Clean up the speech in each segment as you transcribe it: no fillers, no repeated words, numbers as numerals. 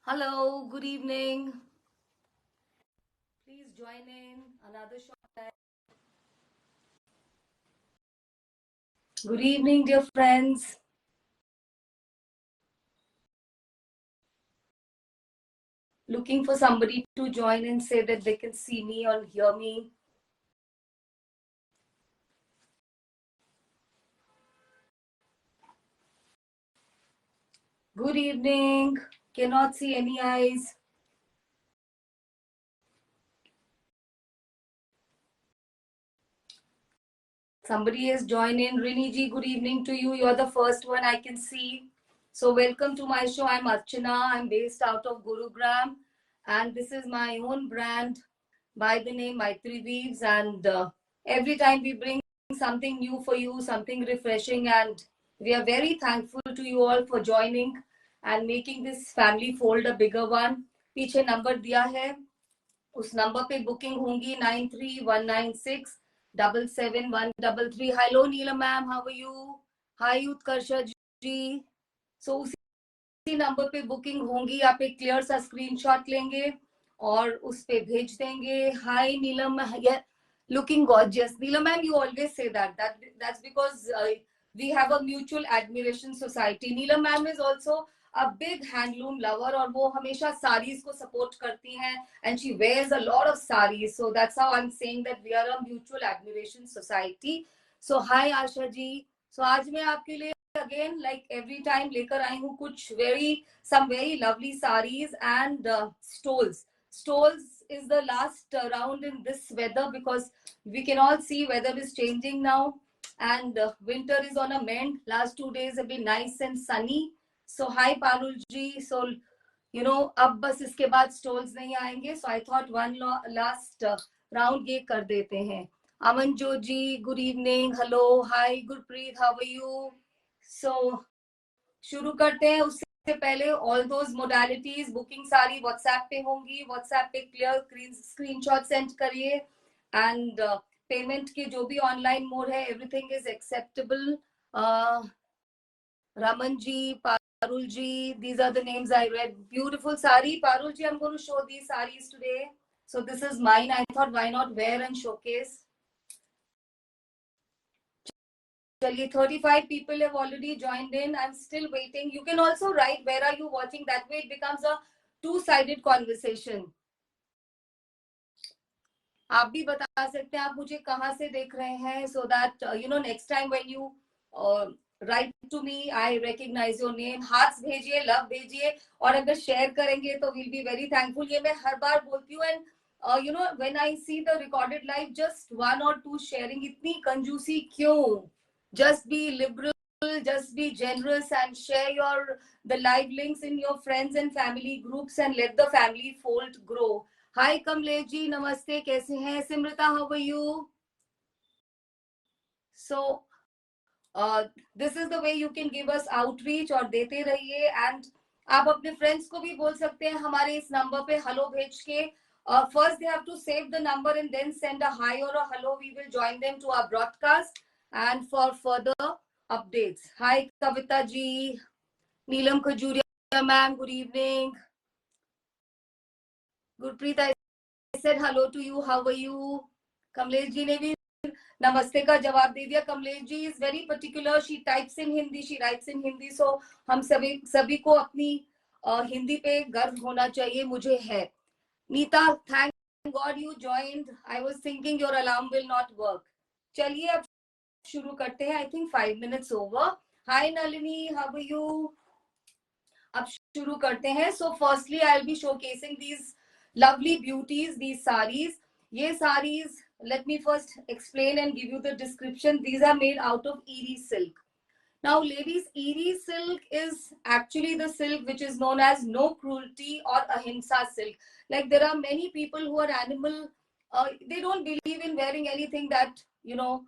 Hello, good evening. Please join in another short time. Good evening, dear friends. Looking for somebody to join and say that they can see me or hear me. Good evening. Cannot see any eyes. Somebody is joining. Rini ji, good evening to you. You're the first one I can see. So welcome to my show. I'm Archana. I'm based out of Gurugram. And this is my own brand by the name Maitri Weaves. And every time we bring something new for you, something refreshing. And we are very thankful to you all for joining and making this family fold a bigger one. पीछे number दिया है, उस number पे booking होंगी 9319677133. Hello Neelam ma'am, how are you? Hi Utkarsha ji. So उसी number पे booking होंगी. आप एक क्लियर सा स्क्रीनशॉट लेंगे और उस पे भेज देंगे. हाय नीलम, looking gorgeous. Neelam ma'am, you always say that's because we have a mutual admiration society. Neelam ma'am is also a big handloom lover और वो हमेशा sarees को support करती हैं and she wears a lot of sarees. So that's how I'm saying that we are a mutual admiration society. So hi Asha ji. So आज मैं आपके लिए again like every time लेकर आई हूँ कुछ some very lovely sarees and stoles. Stoles is the last round in this weather because we can all see weather is changing now and winter is on a mend. Last 2 days have been nice and sunny. So hi Parul ji. So you know अब बस इसके बाद stoles नहीं आएंगे. So I thought one last round ये कर देते हैं. Amanjot ji, good evening. Hello, hi Gurpreet, how are you? So शुरू करते हैं. उससे पहले ऑल दोज मोडालिटीज बुकिंग सारी व्हाट्सएप पे होंगी. व्हाट्सएप पे क्लियर स्क्रीनशॉट सेंड करिए एंड पेमेंट के जो भी ऑनलाइन मोड है everything is acceptable. Raman ji, Parul ji, these are the names I read. Beautiful sari. Parul ji, I'm going to show these saris today. So this is mine. I thought why not wear and showcase. चलिए 35 people have already joined in. I'm still waiting. You can also write where are you watching. That way it becomes a two-sided conversation. आप भी बता सकते हैं आप मुझे कहाँ से देख रहे हैं so that you know next time when you write to me I recognize your name. hearts भेजिए, love भेजिए और अगर share करेंगे तो we'll be very thankful. ये मैं हर बार बोलती हूँ and you know when I see the recorded live just one or two sharing. इतनी कंजूसी क्यों? Just be liberal, just be generous and share the live links in your friends and family groups and let the family fold grow. Hi Kamlesh ji, namaste, कैसे हैं? Simrita, how are you? So this is the way you can give us outreach और देते रहिए and आप अपने friends को भी बोल सकते हैं हमारे इस number पे hello भेज के. First they have to save the number and then send a hi or a hello. We will join them to our broadcast and for further updates. Hi Kavita ji, Neelam Khajuria ma'am, good evening. Gurpreet, I said hello to you. How are you? Kamlesh ji ने भी नमस्ते का जवाब दे दिया. Kamlesh ji is very particular. She types in Hindi, she writes in Hindi. So हम सभी को अपनी हिंदी पे गर्व होना चाहिए. मुझे है. Nita, thank God you joined. I was thinking your alarm will not work. चलिए अब शुरू करते हैं. I think 5 minutes over. Hi Nalini, how are you? अब शुरू करते हैं. So firstly I'll be showcasing these lovely beauties, these sarees. ये sarees, let me first explain and give you the description. These are made out of Eri silk. Now ladies, Eri silk is actually the silk which is known as no cruelty or ahimsa silk. Like there are many people who are animal, they don't believe in wearing anything that you know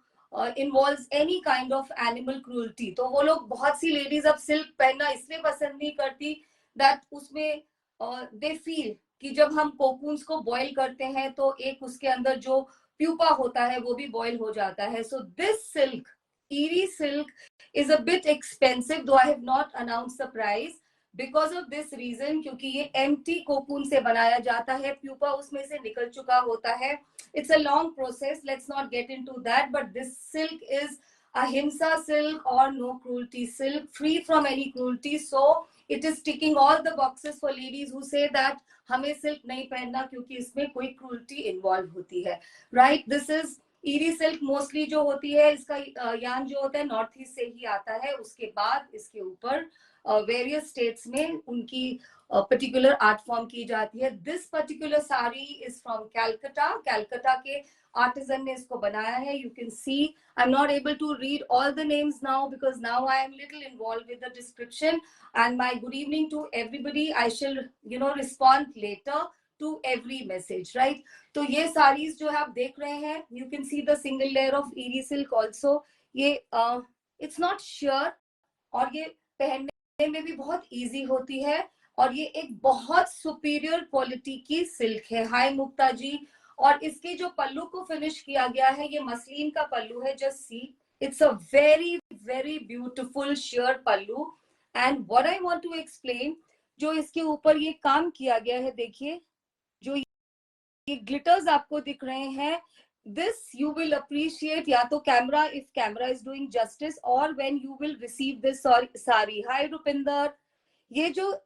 involves any kind of animal cruelty. तो वो लोग बहुत सी ladies अब silk पहनना इसलिए पसंद नहीं करती that उसमें they feel कि जब हम कोकून्स को बॉयल करते हैं तो एक उसके अंदर जो प्यूपा होता है वो भी बॉयल हो जाता है. So this silk, Eri silk, is a bit expensive, though I have not announced the price. Because of this reason, क्योंकि ये एम्प्टी कोकून से बनाया जाता है, प्यूपा उसमें से निकल चुका होता है. It's a long process, let's not get into that, but this silk is ahimsa silk or no cruelty silk, free from any cruelty. So it is ticking all the boxes for ladies who say that हमें silk नहीं पहनना क्योंकि इसमें कोई cruelty involve होती है. Right, this is eerie silk. Mostly जो होती है इसका यान जो होता है नॉर्थ ईस्ट से ही आता है. उसके बाद इसके ऊपर वेरियस स्टेट्स में उनकी पर्टिकुलर आर्ट फॉर्म की जाती है. This particular sari is from Calcutta. Calcutta के आर्टिजन ने इसको बनाया है. You can see, I am not able to read all the names now because now I am little involve with the description. And my good evening to everybody. I shall respond later to every message, right? तो ये साड़ीज जो है आप देख रहे हैं, you can see the single layer of eri silk also. ये it's not sheer, और ये पहनने में भी बहुत इजी होती है, और ये एक बहुत सुपीरियर क्वालिटी की सिल्क है. हाय मुक्ता जी. और इसके जो पल्लू को फिनिश किया गया है, ये मसलिन का पल्लू है. Just see, it's a very very beautiful sheer pallu. And what I want to explain, जो इसके ऊपर ये काम किया गया है, देखिए जो ये ग्लिटर्स आपको दिख रहे हैं, दिस यू विल अप्रिशिएट या तो camera, if camera is doing justice, और when you will receive this sari. Hi Rupinder. ये जो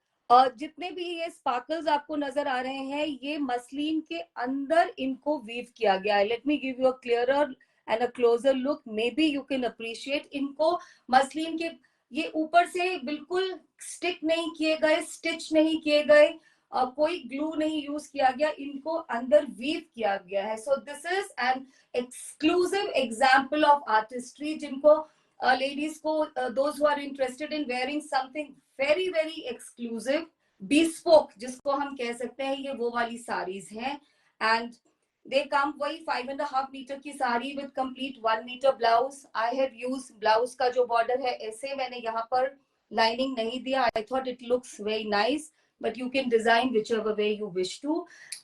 जितने भी ये स्पार्कल्स आपको नजर आ रहे हैं, ये मसलिन के अंदर इनको वीव किया गया है. Let me give you a clearer and a closure look. May be you can appreciate. इनको मसलिन के ये ऊपर से बिल्कुल स्टिक नहीं किए गए, स्टिच नहीं किए गए, कोई ग्लू नहीं यूज किया गया, इनको अंदर वीव किया गया है. So this is an exclusive example of artistry, जिनको लेडीज को, those who are interested in wearing something very very exclusive, bespoke जिसको हम कह सकते हैं, ये वो वाली साड़ीज हैं. एंड दे कम वही 5.5 मीटर की sari with complete 1 metre blouse. I have use blouse का जो बॉर्डर है ऐसे, मैंने यहाँ पर लाइनिंग नहीं दिया. I thought it looks very nice, but you can design whichever way you wish to.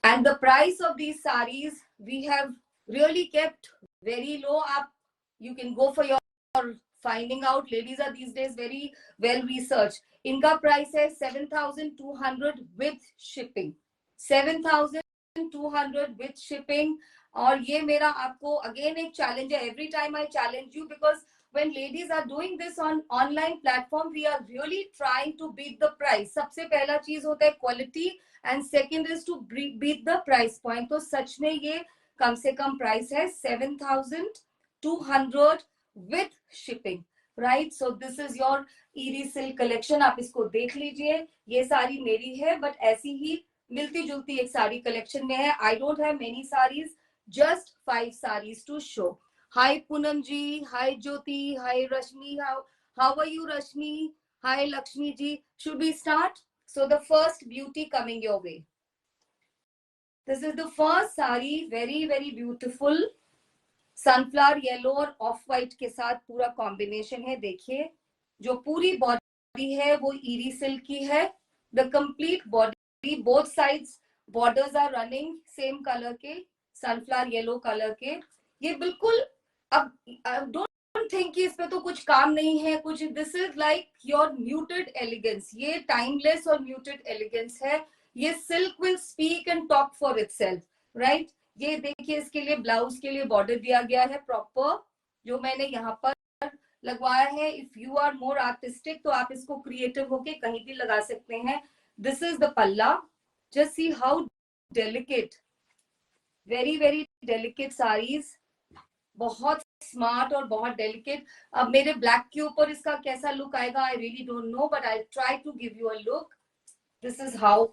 And the price of these sarees we have really kept very low. Up, you can go for your finding out. Ladies are these days very well researched. Inka price है 7,200 with shipping. 7,200 with shipping. और ये मेरा आपको again एक challenge है. Every time I challenge you, because when ladies are doing this on online platform, we are really trying to beat the price. सबसे पहला चीज होता है quality, and second is to beat the price point. तो सच में ये कम से कम price है 7,200 with shipping, right? So this is your eri silk collection. आप इसको देख लीजिए. ये साड़ी मेरी है, but ऐसी ही मिलती जुलती एक साड़ी कलेक्शन में है. I don't have many sarees, just 5 sarees to show. Hi Poonam ji, hi Jyoti, hi Rashmi. How are you Rashmi? Hi Lakshmi ji. Should we start? So the first beauty coming your way. This is the first sari, very very beautiful. Sunflower yellow और of white के साथ पूरा combination है. देखिए जो पूरी body है वो ईरी सिल्क की है. The complete body, both sides borders are running same colour के, सनफ्लावर येलो कलर के. ये बिल्कुल, अब डोंट थिंक कि इस पे तो कुछ काम नहीं है कुछ. This is like your muted elegance. ये टाइमलेस और म्यूटेड एलिगेंस है. ये silk will speak and talk for itself, right? ये देखिए, इसके लिए ब्लाउज के लिए बॉर्डर दिया गया है प्रॉपर, जो मैंने यहाँ पर लगवाया है. If you are more artistic तो आप इसको क्रिएटिव होके कहीं भी लगा सकते हैं. दिस इज द पल्ला. Just see how delicate, very very delicate saris, बहुत स्मार्ट और बहुत डेलिकेट. अब मेरे ब्लैक के ऊपर इसका कैसा लुक आएगा I really don't know, but I try to give you a look. This is how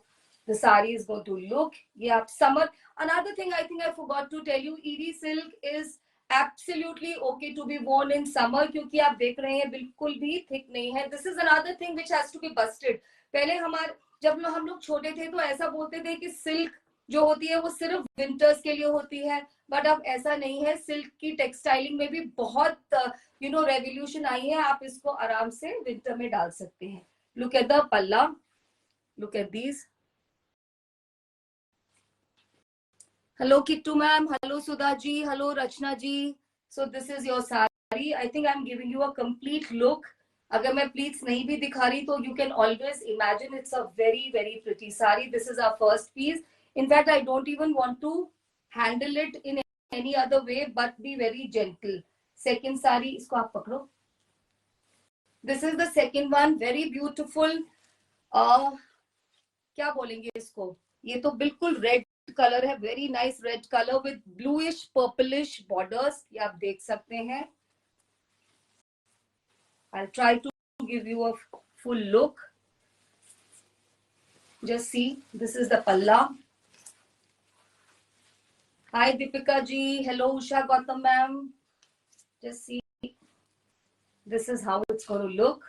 the saree is going to look. Yeah, summer. Another thing I think I forgot to tell you, eri silk is absolutely okay to be worn in summer, क्योंकि आप देख रहे हैं बिल्कुल भी thick नहीं है. This is another thing which has to be busted. पहले जब हम लोग छोटे थे तो ऐसा बोलते थे कि सिल्क जो होती है वो सिर्फ विंटर्स के लिए होती है, बट अब ऐसा नहीं है. सिल्क की टेक्सटाइलिंग में भी बहुत रेवोल्यूशन आई है. आप इसको आराम से विंटर में डाल सकते हैं. लुक एट द पल्ला, look at these. Hello Kittu ma'am, hello Sudha ji, hello Rachna ji. So this is your sari. I think I'm giving you a complete look. अगर मैं प्लीट्स नहीं भी दिखा रही तो you can always imagine it's a very very pretty sari. This is our first piece. In fact I don't even want to handle it in any other way but be very gentle. Second sari, इसको आप पकड़ो. This is the second one, very beautiful. क्या बोलेंगे इसको, ये तो बिल्कुल red colour है, very nice red colour with bluish purplish borders. ये आप देख सकते हैं. I'll try to give you a full look. Just see, this is the palla. Hi Deepika ji, hello Usha Gautam ma'am. Just see, this is how it's going to look.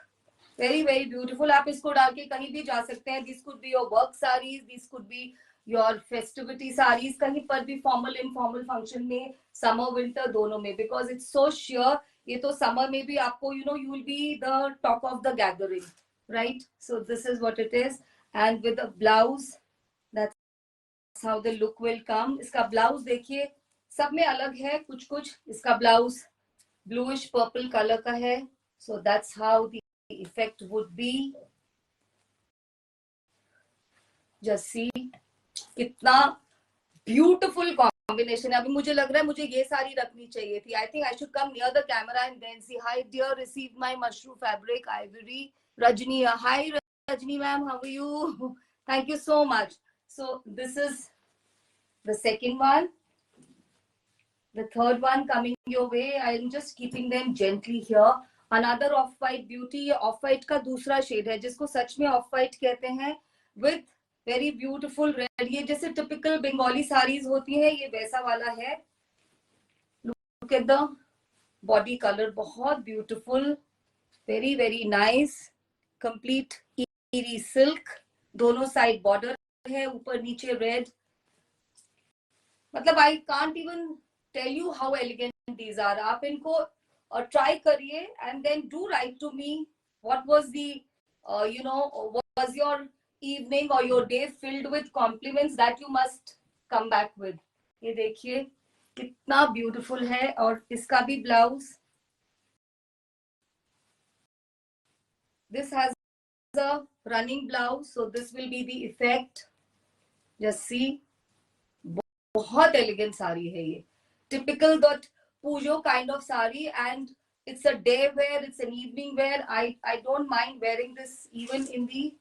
Very very beautiful. आप इसको डाल के कहीं भी जा सकते हैं. This could be your work sarees, this could be your festivity sarees, कहीं पर भी formal informal function में, summer winter दोनों में, because it's so sheer. ये तो summer में भी आपको you know you will be the talk of the gathering, right? So this is what it is, and with a blouse, that's how the look will come. इसका blouse देखिए, सब में अलग है कुछ कुछ. इसका blouse bluish purple color का है. So that's how the effect would be. Just see, कितना ब्यूटिफुल कॉम्बिनेशन है. अभी मुझे लग रहा है मुझे ये साड़ी रखनी चाहिए थी. I think I should come near the camera and then see. Hi dear, receive my mushroom fabric ivory. Rajni, hi Rajni ma'am, how are you? Thank you so much. So this is the second one. The third one coming your way. I am just keeping them gently here. Another off-white beauty. Off-white का दूसरा shade है जिसको सच में off-white कहते हैं, with very beautiful red. ये जैसे typical Bengali saris होती है, ये वैसा वाला है. Look at the body color, बहुत beautiful, very very nice. Complete eerie silk. दोनों साइड border है, ऊपर नीचे red. मतलब I can't even tell you how elegant these are. आप इनको try करिए and then do write to me what was the you know what was your evening or your day filled with compliments that you must come back with. ये देखिए कितना beautiful है. और इसका भी blouse, this has a running blouse, so this will be the effect. Just see, बहुत elegant sari है ये. Typical that Pujo kind of sari, and it's a day wear, it's an evening wear. I don't mind wearing this even in the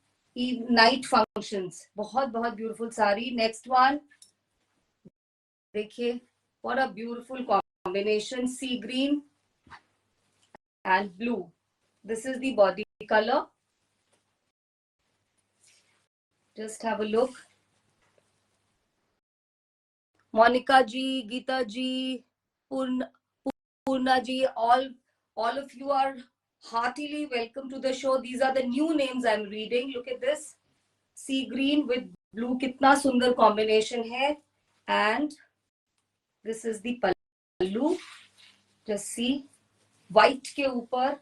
night functions. बहुत बहुत beautiful sari. Next one, देखिए, what a beautiful combination. Sea green and blue. This is the body color. Just have a look. Monica ji, Geeta ji, Purna ji, all of you are heartily welcome to the show. These are the new names I'm reading. Look at this. Sea green with blue, कितना सुंदर combination है. And this is the pallu. Just see, white के ऊपर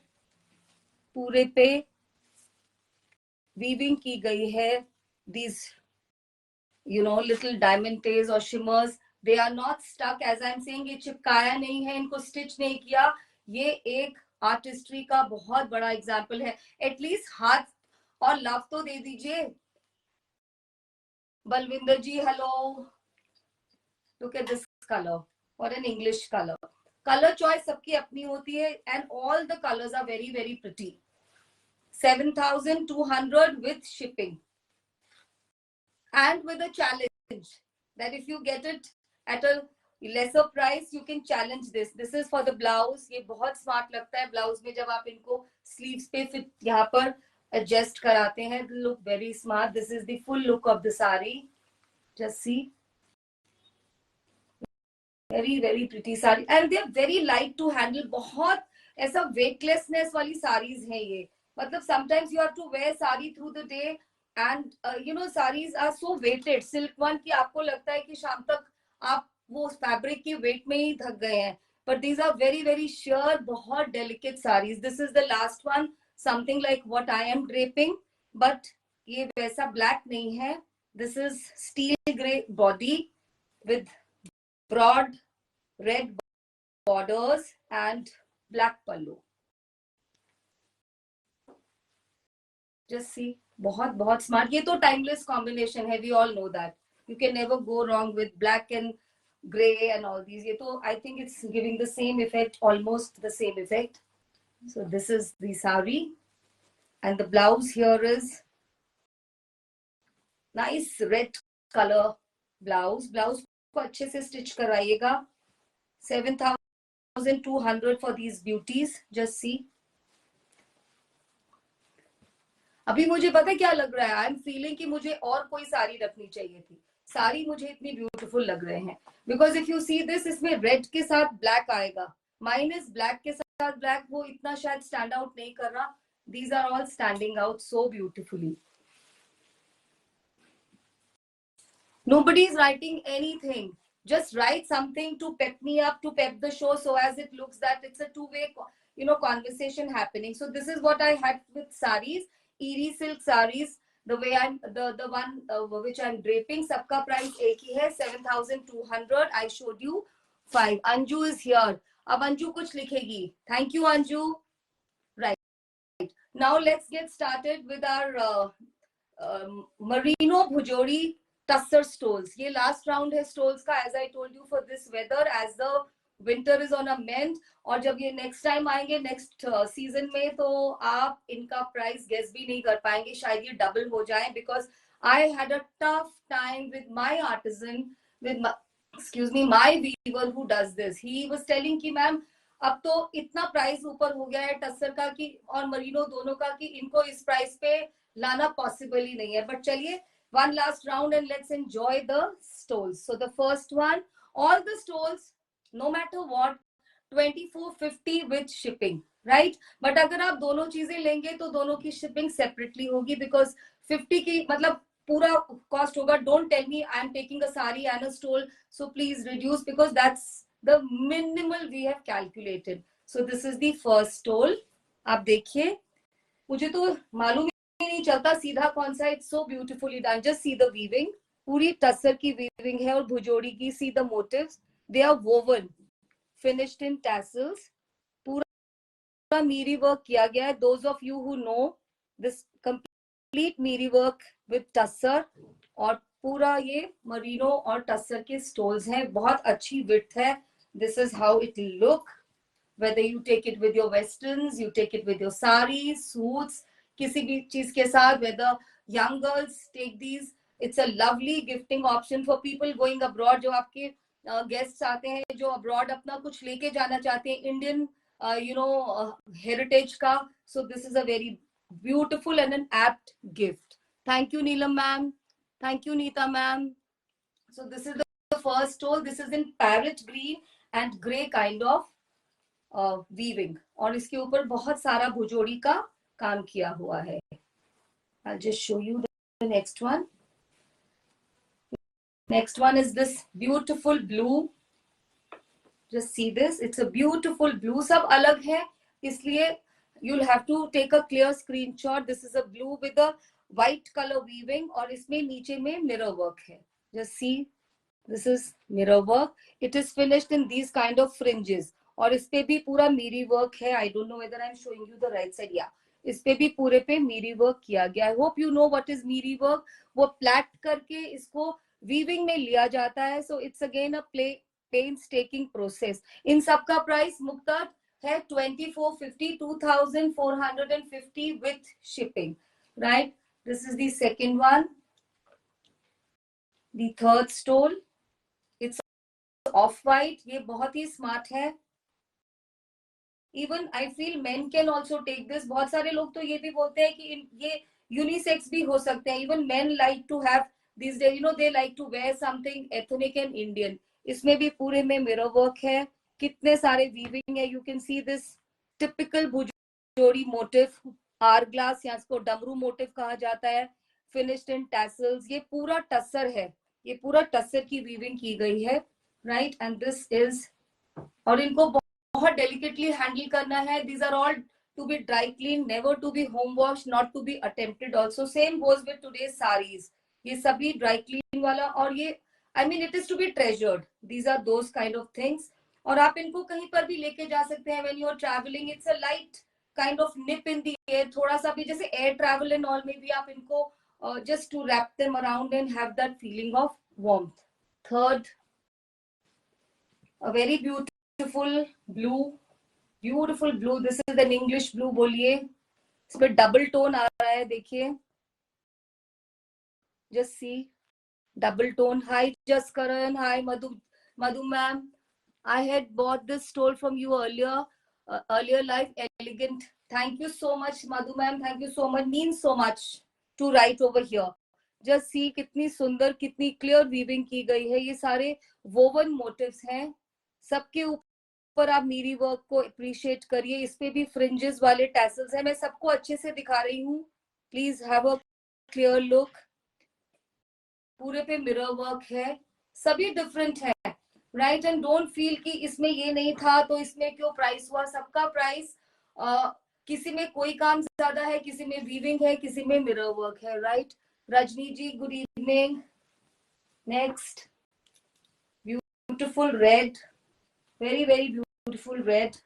पूरे पे weaving की गई है. These you know little diamantes or shimmers. They are not stuck, as I'm saying. ये चिपकाया नहीं है, इनको स्टिच नहीं किया. ये एक आर्टिस्ट्री का बहुत बड़ा एग्जाम्पल है. एटलीस्ट हाथ और लव तो दे दीजिए. Balwinder ji, hello. Look at this colour. What an English colour. Colour choice सबकी अपनी होती है, and all the colours are very very pretty. 7,200 with shipping, and with a challenge that if you get it at a lesser price you can challenge this. This is for the blouse. ये बहुत smart लगता है blouse में जब आप इनको sleeves पे fit यहाँ पर एडजस्ट कराते हैं. Look very smart. This is the full look of the sari. Just see, very very pretty sari, and they are very light to handle. बहुत ऐसा वेटलेसनेस वाली साड़ीज है ये. मतलब sometimes you have to wear sari through the day, and you know sarees are so weighted. silk one की आपको लगता है कि शाम तक आप वो फैब्रिक के वेट में ही थक गए हैं, but these are very very sheer, बहुत delicate sarees. This is the last one, something like what I am draping, but ये वैसा black नहीं है. This is steel grey body with broad red borders and black pallu. Just see, बहुत बहुत smart. ये तो timeless combination है, we all know that. You can never go wrong with black and grey and all these. ये तो I think it's giving the same effect, almost the same effect. So this is the sari and the blouse here is nice red color blouse. Blouse को अच्छे से stitch कराइएगा. 7,200 for these beauties. Just see. अभी मुझे पता है क्या लग रहा है, आई एम फीलिंग कि मुझे और कोई साड़ी रखनी चाहिए थी. साड़ी मुझे इतनी ब्यूटीफुल लग रहे हैं because if you see this, इसमें रेड के साथ ब्लैक आएगा. माइन इज ब्लैक के साथ ब्लैक, वो इतना शायद स्टैंड आउट नहीं कर रहा. These are all standing out so beautifully. Nobody is writing anything. Just write something to pep me up, to pep the show, so as it looks that it's a two-way, conversation happening. So this is what I had with saris, Erie silk saris. The way I'm the one which I'm draping, सबका price एक ही है, 7,200. I showed you 5. Anju is here. अब अंजू कुछ लिखेगी. Thank you, Anju. Right. Now let's get started with our merino bhujori tussar stoles. ये last round है stoles का, as I told you, for this weather, as the winter is on a मेंट. और जब ये next time आएंगे next season में, तो आप इनका प्राइस गेस भी नहीं कर पाएंगे. शायद ये डबल हो जाए, because I had a tough time with my artisan, with excuse me, my weaver who does this. He was telling कि मैम अब तो इतना प्राइस ऊपर हो गया है टस्सर का कि और मरीनो दोनों का, कि इनको इस प्राइस पे लाना पॉसिबल ही नहीं है. बट चलिए, one last round and let's enjoy the stoles. So the first one, all the stoles, no matter what, 2450 with shipping, right? But अगर आप दोनों चीजें लेंगे तो दोनों की shipping separately होगी, because 50 की मतलब पूरा cost होगा. Don't tell me I am taking a sari and a stole, so please reduce, because that's the minimal we have calculated. So this is the first stole. आप देखिए, मुझे तो मालूम नहीं चलता सीधा कौन सा. It's so beautifully done. Just see the weaving, पूरी टसर की वीविंग है, और भुजोड़ी की. See the motives, they are woven, finished in tassels. पूरा मीरी वर्क किया गया है. Those of you who know this complete मीरी वर्क विद टसर, और पूरा ये मरीनो और टसर के स्टोल्स हैं. बहुत अच्छी विड्थ है. This is how it look. Whether you take it with your westerns, you take it with your saris, suits, किसी भी चीज के साथ, whether young girls take these, it's a lovely gifting option for people going abroad. जो आपके guests आते हैं, जो abroad अपना कुछ लेके जाना चाहते हैं, Indian heritage का. So this is a very beautiful and an apt gift. Thank you, Neelam ma'am. Thank you, Neeta ma'am. So this is the first stole. This is in parrot green and grey kind of weaving, और इसके ऊपर बहुत सारा भुजोड़ी का काम किया हुआ है. I'll just show you the next one. Next one is this beautiful blue. Just see this. It's a beautiful blue. सब अलग है, इसलिए you'll have to take a clear screenshot. This is a blue with a white color weaving, और इसमें नीचे में mirror work है. Just see, this is mirror work. It is finished in these kind of fringes. और इस पे भी पूरा मीरी वर्क है. I don't know whether I am showing you the right side. या इस पे भी पूरे पे मीरी वर्क किया गया. I hope you know what is मीरी वर्क. वो प्लैट करके इसको वीविंग में लिया जाता है. So it's again a painstaking process. इन सब का प्राइस मुक्ता है 2450, 2450 with shipping, right? This is the second one. The third stole, it's off white. ये बहुत ही स्मार्ट है. Even I feel men can also take this. बहुत सारे लोग तो ये भी बोलते हैं कि ये यूनिसेक्स भी हो सकते हैं. Even men like to have this day, they like to wear something ethnic and Indian. इसमें भी पूरे में मिरर वर्क है. कितने सारे वीविंग है. You can see this typical Bhujodi motif, hourglass, या इसको डमरू मोटिव कहा जाता है. Finished in tassels. ये पूरा टसर है. ये पूरा टसर की वीविंग की गई है, राइट? एंड दिस इज, और इनको बहुत डेलिकेटली हैंडल करना है. These are all to be dry clean, never to be home wash, not to be attempted also. Same goes with today's saris. ये सभी ड्राई क्लीन वाला, और ये I mean it is to be treasured. These are those kind of things. और आप इनको कहीं पर भी लेके जा सकते हैं. When you are travelling, it's a light kind of nip in the air, थोड़ा सा भी जैसे एयर ट्रैवल एंड ऑल में भी आप इनको just to wrap them around and have that feeling of warmth. Third, a very beautiful blue. This is an English blue बोलिए, इस पे डबल टोन आ रहा है, देखिए, just see, double tone. Hi Jaskaran, hi Madhu ma'am. I had bought this stole from you earlier life, elegant. Thank you so much Madhu ma'am, thank you so much, means so much to write over here. Just see कितनी सुंदर, कितनी clear weaving की गई है, ये सारे woven motives हैं, सबके ऊपर आप मीरी वर्क को अप्रिशिएट करिए, इस पे भी फ्रिंजेस वाले टैसल्स हैं, मैं सबको अच्छे से दिखा रही हूँ, please have a clear look, पूरे पे मिरर वर्क है, सभी डिफरेंट है, राइट, एंड डोंट फील कि इसमें ये नहीं था तो इसमें क्यों प्राइस हुआ, सबका प्राइस, किसी में कोई काम ज्यादा है, किसी में वीविंग है, किसी में मिरर वर्क है, right. Rajni ji good evening. Next, beautiful red, very very beautiful red.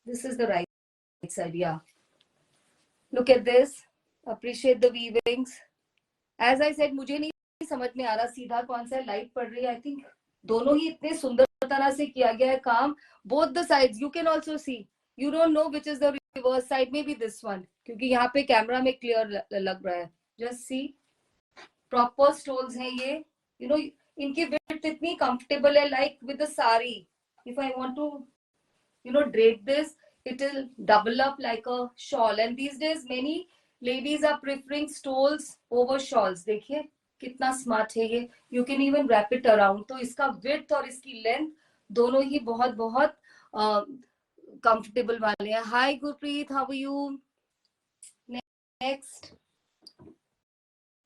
This is the right side, yeah, look at this, appreciate the weavings. As I said, मुझे नहीं समझ में आ रहा सीधा कौन सा लाइट पड़ रही है, आई थिंक दोनों ही इतने सुंदर तरह से किया गया है काम, both the sides you can also see, you don't know which is the reverse side, maybe this one, क्योंकि यहाँ पे कैमरा में क्लियर लग रहा है, just see, proper stoles हैं ये, you know, इनकी width इतनी comfortable है, like with the sari, if I want to, you know, drape this, it will double up like a shawl, and these days many ladies are preferring stoles over shawls. देखिए कितना smart है ये, you can even wrap it around, तो इसका width और इसकी length दोनों ही बहुत बहुत comfortable वाले हैं. Hi Gurpreet, how are you? Next,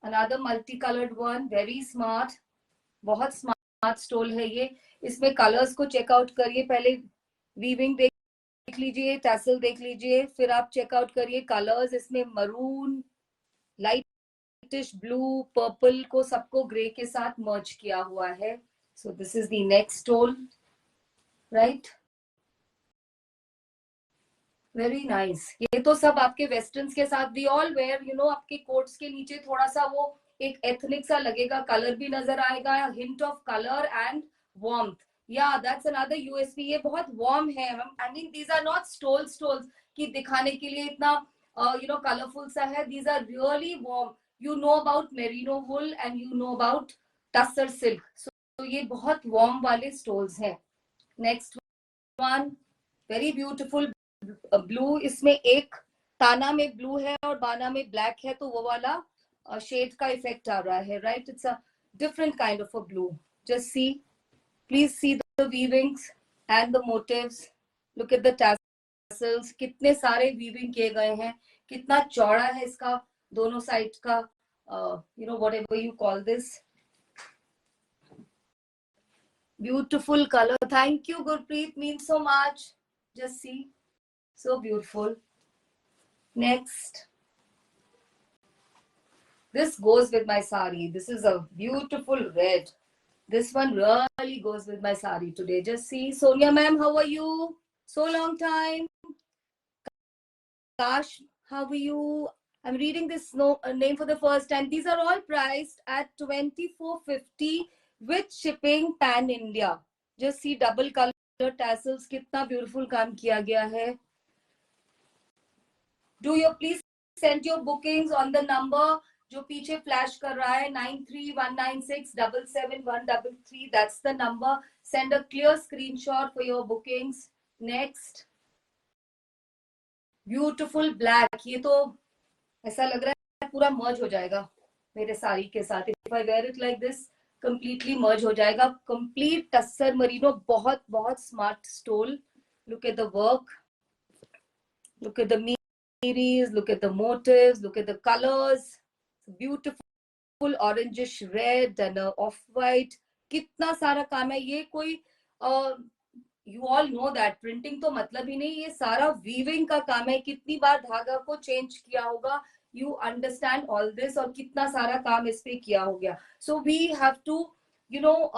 another multicolored one, very smart, बहुत स्मार्ट स्टोल है ये, इसमें कलर्स को चेकआउट करिए, पहले वीविंग देख लीजिए, टैसल देख लीजिए, फिर आप चेकआउट करिए कलर्स, इसमें मरून, लाइटिश ब्लू, पर्पल को सबको ग्रे के साथ मर्ज किया हुआ है. So this is the next stole, right, very nice. ये तो सब आपके वेस्टर्न्स के साथ we all wear, you know, आपके कोट्स के नीचे थोड़ा सा वो एक एथनिक सा लगेगा, कलर भी नजर आएगा, hint of colour and warmth. या दैट्स अनदर यूएसपी, ये बहुत वार्म है. I mean these are not stoles कि दिखाने के लिए इतना यू नो कलरफुल सा है, these are really warm. You know about merino wool and you know about tussar silk, so ये बहुत वार्म वाले स्टोल्स हैं. Next one, very beautiful blue, इसमें एक ताना में ब्लू है और बाना में ब्लैक है, तो वो वाला शेड का इफेक्ट आ रहा है, right. It's a different kind of a blue. Just see, please see the weavings and the motifs, look at the tassels, कितने सारे वीविंग किए गए हैं, कितना चौड़ा है इसका दोनों साइड का, you know whatever you call this. Beautiful colour, thank you Gurpreet, means so much. Just see, so beautiful. Next, this goes with my sari. This is a beautiful red. This one really goes with my sari today. Just see, Sonia ma'am, how are you? So long time. Kash, how are you? I'm reading this name for the first time. These are all priced at 2450 with shipping pan India. Just see, double color tassels, कितना beautiful काम किया गया है. Do you please send your bookings on the number जो पीछे flash कर रहा है, 9319677133. That's the number. Send a clear screenshot for your bookings. Next, beautiful black. ये तो ऐसा लग रहा है पूरा मर्ज हो जाएगा मेरे साड़ी के साथ. If I wear it like this, completely मर्ज हो जाएगा. Complete टस्सर मरीनो, बहुत बहुत smart stole. Look at the work. Look at the series, look at the motives, look at the colors, beautiful orangish red and off-white. कितना सारा काम है ये, कोई you all know that printing तो मतलब ही नहीं, ये सारा weaving का काम है, कितनी बार धागा को चेंज किया होगा, you understand all this, और कितना सारा काम इस पे किया हो गया. So we have to, you know,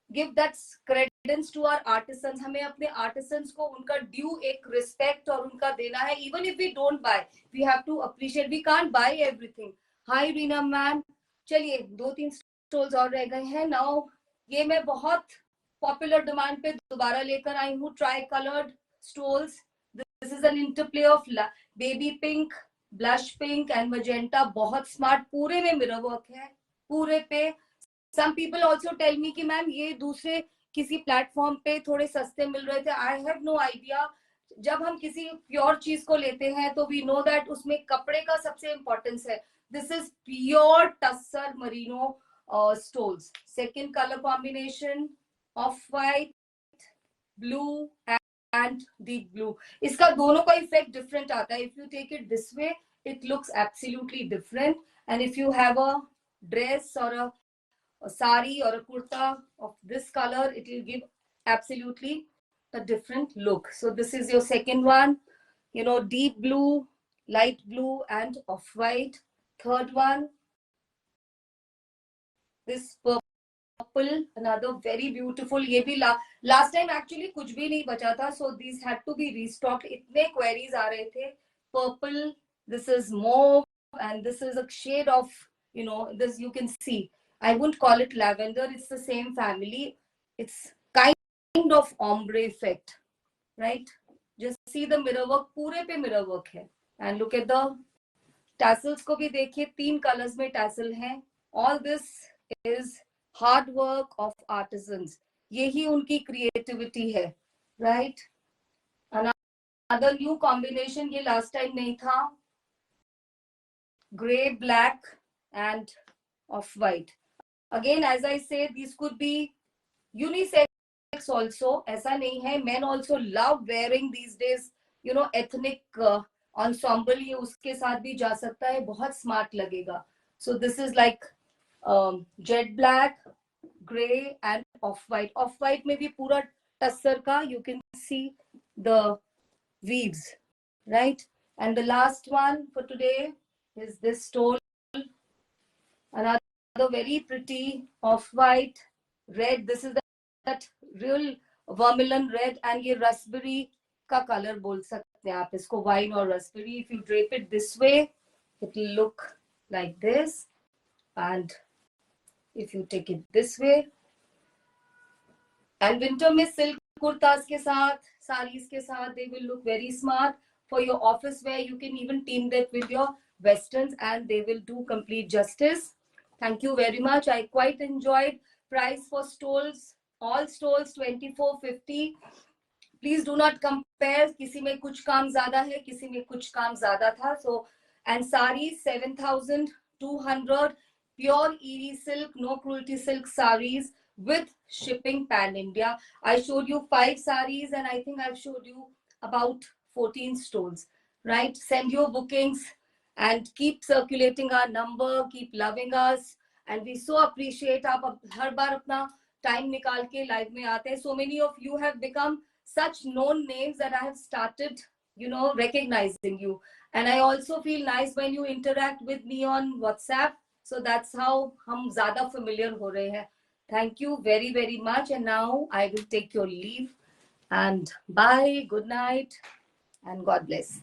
give that credit guidance to our artisans, हमें अपने आर्टिसंस को उनका ड्यू एक रिस्पेक्ट और उनका देना है. Even if we don't buy, we have to appreciate. We can't buy everything. Hi Reena ma'am. चलिए 2-3 स्टॉल्स और रह गए हैं. नाउ ये मैं बहुत पॉपुलर डिमांड पे दोबारा लेकर आई हूँ, tri coloured stoles. This is an interplay of baby pink, blush pink and magenta. बहुत स्मार्ट, पूरे में मिरर वर्क है, पूरे पे. Some people also tell me कि मैम ये दूसरे किसी प्लेटफॉर्म पे थोड़े सस्ते मिल रहे थे. I have no idea. जब हम किसी प्योर चीज को लेते हैं तो वी नो दैट उसमें कपड़े का सबसे इंपॉर्टेंस है. This is pure tussar merino stoles. Second colour combination of white, blue and deep blue. इसका दोनों का इफेक्ट डिफरेंट आता है. If you take it this way, it looks absolutely different, and if you have a dress or a sari or a kurta of this color, it will give absolutely a different look. So this is your second one, you know, deep blue, light blue and off white. Third one, this purple, another very beautiful. ये भी last time actually कुछ भी नहीं बचा था, so these had to be restocked. इतने queries आ रहे थे. Purple, this is mauve, and this is a shade of, you know, this you can see. I wouldn't call it lavender. It's the same family. It's kind of ombre effect, right? Just see the mirror work. पूरे पे mirror work है. And look at the tassels को भी देखिए, 3 colors में tassel हैं. All this is hard work of artisans. यही उनकी creativity है, right? Another new combination, ये last time नहीं था. Gray, black and off-white. Again, as I say, these could be unisex also. ऐसा नहीं है. Men also love wearing these days, you know, ethnic ensemble. ये उसके साथ भी जा सकता है, बहुत smart लगेगा. So this is like jet black, gray and off-white. Off-white में भी पूरा टस्सर का, you can see the weaves, right? And the last one for today is this stole. Another very pretty off-white red. This is that real vermilion red, and ये raspberry का color बोल सकते हैं आप इसको, wine or raspberry. If you drape it this way, it will look like this. And if you take it this way, and winter में silk kurtas के साथ, sarees के साथ, they will look very smart. For your office wear, you can even team that with your westerns and they will do complete justice. Thank you very much. I quite enjoyed. Price for stoles, all stoles 2450. Please do not compare. किसी में कुछ काम ज़्यादा है, किसी में कुछ काम ज़्यादा था. So, and sarees 7200. Pure ED silk, no cruelty silk sarees with shipping pan India. I showed you 5 sarees and I think I've showed you about 14 stoles, right? Send your bookings and keep circulating our number, keep loving us, and we so appreciate आप हर बार अपना time निकाल के live में आते हैं. So many of you have become such known names that I have started, you know, recognizing you. And I also feel nice when you interact with me on WhatsApp. So that's how हम ज़्यादा familiar हो रहे हैं. Thank you very, very much. And now I will take your leave. And bye, good night, and God bless.